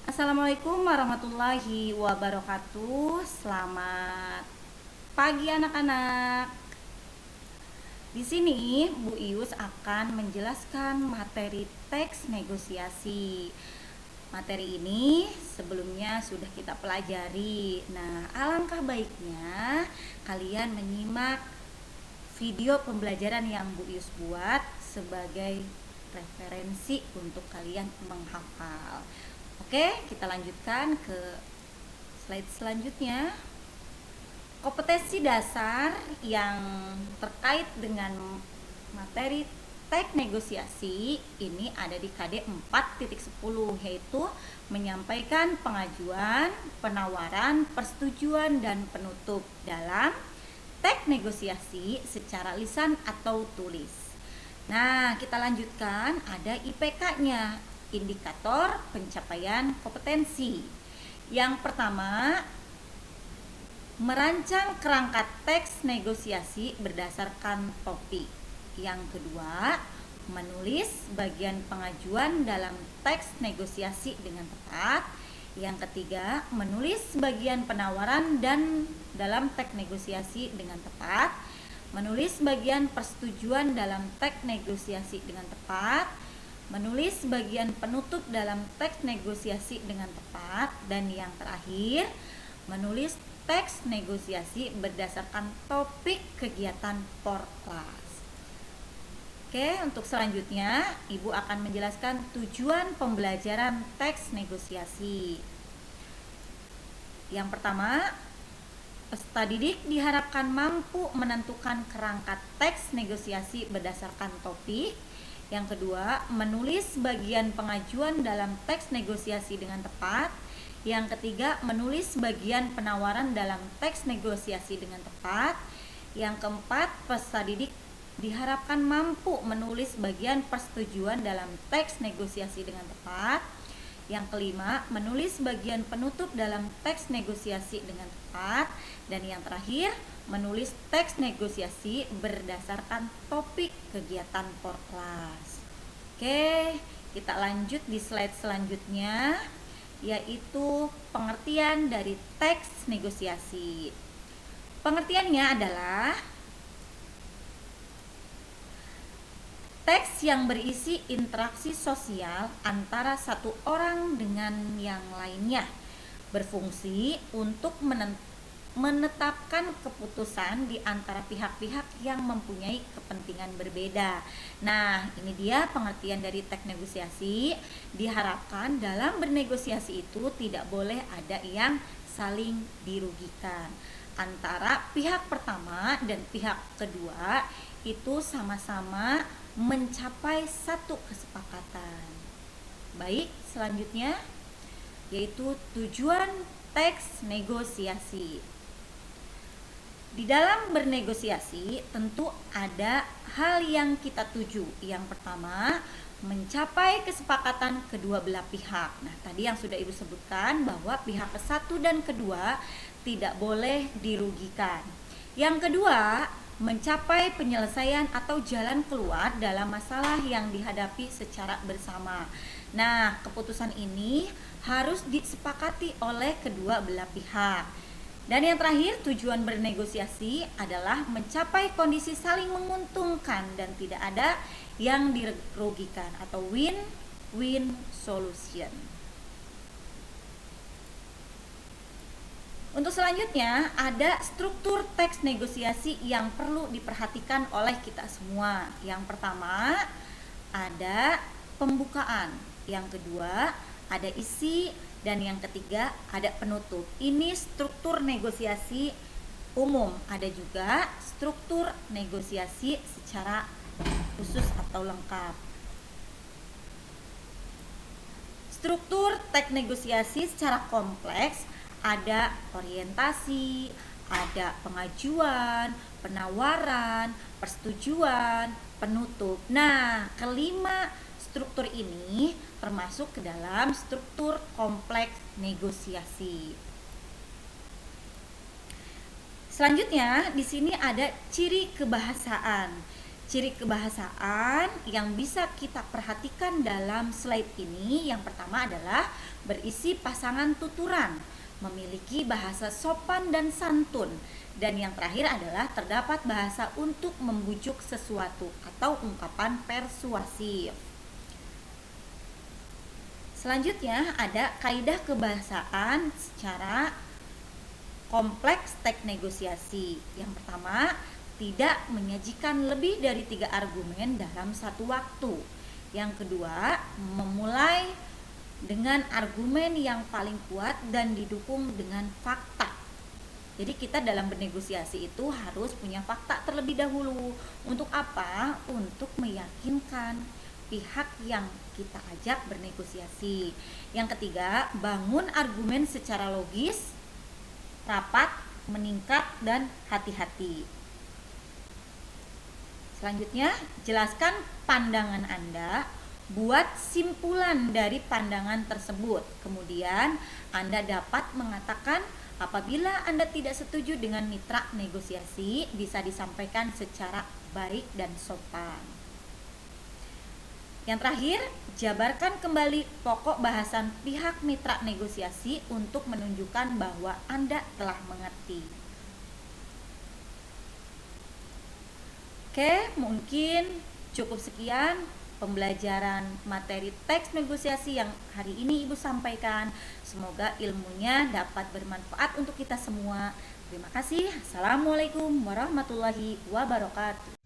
Assalamualaikum warahmatullahi wabarakatuh. Selamat pagi anak-anak. Di sini Bu Ius akan menjelaskan materi teks negosiasi. Materi ini sebelumnya sudah kita pelajari. Nah, alangkah baiknya kalian menyimak video pembelajaran yang Bu Ius buat sebagai referensi untuk kalian menghafal. Oke, kita lanjutkan ke slide selanjutnya. Kompetensi dasar yang terkait dengan materi teks negosiasi ini ada di KD 4.10, yaitu menyampaikan pengajuan, penawaran, persetujuan, dan penutup dalam teks negosiasi secara lisan atau tulis. Nah, kita lanjutkan, ada IPK-nya, indikator pencapaian kompetensi. Yang pertama, merancang kerangka teks negosiasi berdasarkan topik. Yang kedua, menulis bagian pengajuan dalam teks negosiasi dengan tepat. Yang ketiga, menulis bagian penawaran dan dalam teks negosiasi dengan tepat. Menulis bagian persetujuan dalam teks negosiasi dengan tepat. Menulis bagian penutup dalam teks negosiasi dengan tepat. Dan yang terakhir, menulis teks negosiasi berdasarkan topik kegiatan Porklas. Oke, untuk selanjutnya Ibu akan menjelaskan tujuan pembelajaran teks negosiasi. Yang pertama, peserta didik diharapkan mampu menentukan kerangka teks negosiasi berdasarkan topik. Yang kedua, menulis bagian pengajuan dalam teks negosiasi dengan tepat. Yang ketiga, menulis bagian penawaran dalam teks negosiasi dengan tepat. Yang keempat, peserta didik diharapkan mampu menulis bagian persetujuan dalam teks negosiasi dengan tepat. Yang kelima, menulis bagian penutup dalam teks negosiasi dengan tepat. Dan yang terakhir, menulis teks negosiasi berdasarkan topik kegiatan Porklas. Oke, kita lanjut di slide selanjutnya, yaitu pengertian dari teks negosiasi. Pengertiannya adalah teks yang berisi interaksi sosial antara satu orang dengan yang lainnya, berfungsi untuk menetapkan keputusan di antara pihak-pihak yang mempunyai kepentingan berbeda. Nah, ini dia pengertian dari teks negosiasi. Diharapkan dalam bernegosiasi itu tidak boleh ada yang saling dirugikan. Antara pihak pertama dan pihak kedua itu sama-sama mencapai satu kesepakatan. Baik, selanjutnya yaitu tujuan teks negosiasi. Di dalam bernegosiasi tentu ada hal yang kita tuju. Yang pertama, mencapai kesepakatan kedua belah pihak. Nah, tadi yang sudah Ibu sebutkan bahwa pihak satu dan kedua tidak boleh dirugikan. Yang kedua, mencapai penyelesaian atau jalan keluar dalam masalah yang dihadapi secara bersama. Nah, keputusan ini harus disepakati oleh kedua belah pihak. Dan yang terakhir, tujuan bernegosiasi adalah mencapai kondisi saling menguntungkan dan tidak ada yang dirugikan atau win-win solution. Untuk selanjutnya, ada struktur teks negosiasi yang perlu diperhatikan oleh kita semua. Yang pertama, ada pembukaan. Yang kedua, ada isi. Dan yang ketiga, ada penutup. Ini struktur negosiasi umum. Ada juga struktur negosiasi secara khusus atau lengkap. Struktur teks negosiasi secara kompleks ada orientasi, ada pengajuan, penawaran, persetujuan, penutup. Nah, kelima struktur ini termasuk ke dalam struktur kompleks negosiasi. Selanjutnya, di sini ada ciri kebahasaan. Ciri kebahasaan yang bisa kita perhatikan dalam slide ini, yang pertama adalah berisi pasangan tuturan, memiliki bahasa sopan dan santun, dan yang terakhir adalah terdapat bahasa untuk membujuk sesuatu atau ungkapan persuasif. Selanjutnya ada kaidah kebahasaan secara kompleks teks negosiasi. Yang pertama, tidak menyajikan lebih dari 3 argumen dalam satu waktu. Yang kedua, memulai dengan argumen yang paling kuat dan didukung dengan fakta. Jadi kita dalam bernegosiasi itu harus punya fakta terlebih dahulu. Untuk apa? Untuk meyakinkan pihak yang kita ajak bernegosiasi. Yang ketiga, bangun argumen secara logis, rapat, meningkat, dan hati-hati. Selanjutnya, jelaskan pandangan Anda, buat simpulan dari pandangan tersebut. Kemudian, Anda dapat mengatakan apabila Anda tidak setuju dengan mitra negosiasi, bisa disampaikan secara baik dan sopan. Yang terakhir, jabarkan kembali pokok bahasan pihak mitra negosiasi untuk menunjukkan bahwa Anda telah mengerti. Oke, mungkin cukup sekian pembelajaran materi teks negosiasi yang hari ini Ibu sampaikan. Semoga ilmunya dapat bermanfaat untuk kita semua. Terima kasih. Assalamualaikum warahmatullahi wabarakatuh.